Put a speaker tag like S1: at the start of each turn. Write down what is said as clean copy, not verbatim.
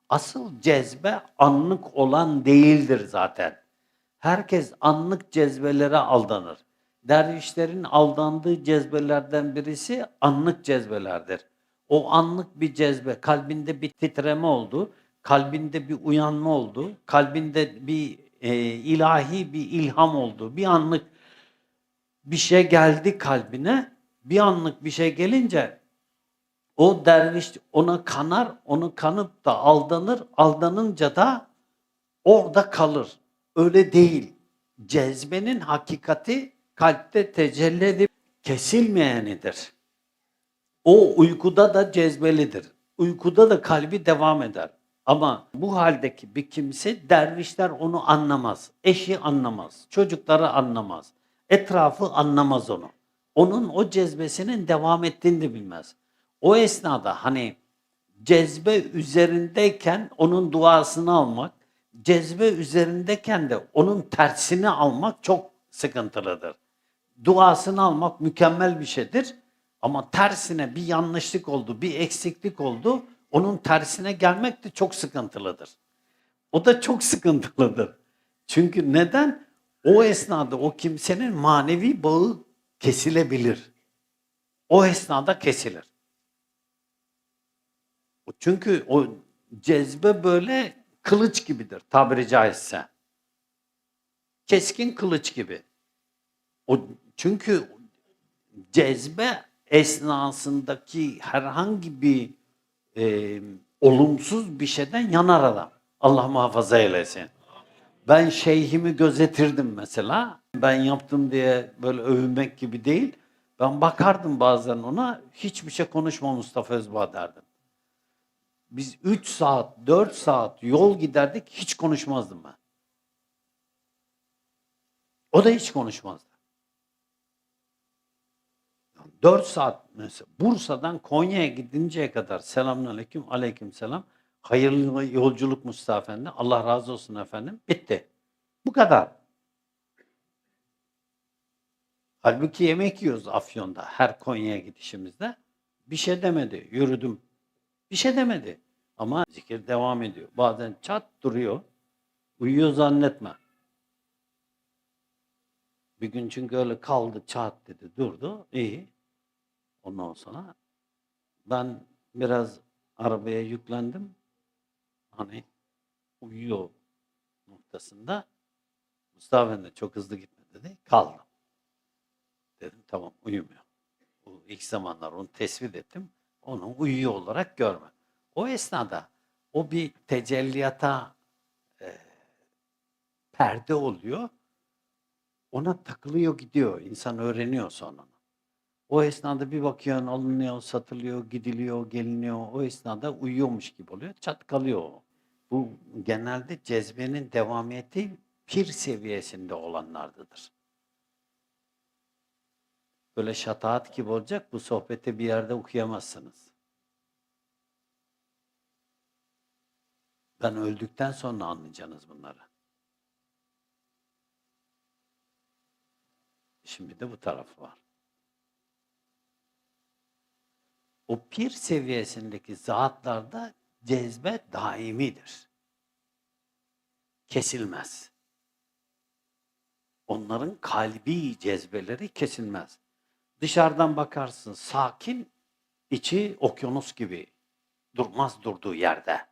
S1: Asıl cezbe anlık olan değildir zaten. Herkes anlık cezbelere aldanır. Dervişlerin aldandığı cezbelerden birisi anlık cezbelerdir. O anlık bir cezbe, kalbinde bir titreme oldu, kalbinde bir uyanma oldu, kalbinde bir ilahi bir ilham oldu. Bir anlık bir şey geldi kalbine, bir anlık bir şey gelince o derviş ona kanar, onu kanıp da aldanır, aldanınca da orada kalır. Öyle değil. Cezbenin hakikati kalpte tecelli edip kesilmeyenidir. O uykuda da cezbelidir. Uykuda da kalbi devam eder. Ama bu haldeki bir kimse dervişler onu anlamaz. Eşi anlamaz. Çocukları anlamaz. Etrafı anlamaz onu. Onun o cezbesinin devam ettiğini de bilmez. O esnada hani cezbe üzerindeyken onun duasını almak, cezbe üzerindeyken de onun tersini almak çok sıkıntılıdır. Duasını almak mükemmel bir şeydir. Ama tersine bir yanlışlık oldu, bir eksiklik oldu, onun tersine gelmek de çok sıkıntılıdır. O da çok sıkıntılıdır. Çünkü neden? O esnada o kimsenin manevi bağı kesilebilir. O esnada kesilir. Çünkü o cezbe böyle kılıç gibidir tabiri caizse. Keskin kılıç gibi. Çünkü cezbe esnasındaki herhangi bir olumsuz bir şeyden yanar adam. Allah muhafaza eylesin. Ben şeyhimi gözetirdim mesela. Ben yaptım diye böyle övünmek gibi değil. Ben bakardım bazen ona, hiçbir şey konuşma Mustafa Özbağ derdim. Biz 3 saat, 4 saat yol giderdik, hiç konuşmazdım ben. O da hiç konuşmazdı. 4 saat mesela Bursa'dan Konya'ya gidinceye kadar selamünaleyküm, aleykümselam. Hayırlı yolculuk Mustafa Efendi. Allah razı olsun efendim. Bitti. Bu kadar. Halbuki yemek yiyoruz Afyon'da her Konya'ya gidişimizde. Bir şey demedi. Yürüdüm. Bir şey demedi. Ama zikir devam ediyor. Bazen çat duruyor. Uyuyor zannetme. Bir gün çünkü öyle kaldı, çat dedi, durdu. İyi. Ondan sonra ben biraz arabaya yüklendim. Hani uyuyor noktasında. Mustafa Efendi çok hızlı gitme dedi. Kaldım. Dedim tamam, uyumuyor. Bu ilk zamanlar onu tespit ettim. Onu uyuyor olarak görme. O esnada o bir tecelliyata e, perde oluyor. Ona takılıyor gidiyor. İnsan öğreniyor sonra. O esnada bir bakıyorsun alınıyor, satılıyor, gidiliyor, geliniyor. O esnada uyuyormuş gibi oluyor. Çat kalıyor. Bu genelde cezbenin devamiyeti pir seviyesinde olanlardadır. Böyle şataat gibi olacak, bu sohbeti bir yerde okuyamazsınız. Ben öldükten sonra anlayacaksınız bunları. Şimdi de bu tarafı var. O pir seviyesindeki zatlarda cezbe daimidir. Kesilmez. Onların kalbi cezbeleri kesilmez. Dışarıdan bakarsın sakin, içi okyanus gibi. Durmaz durduğu yerde.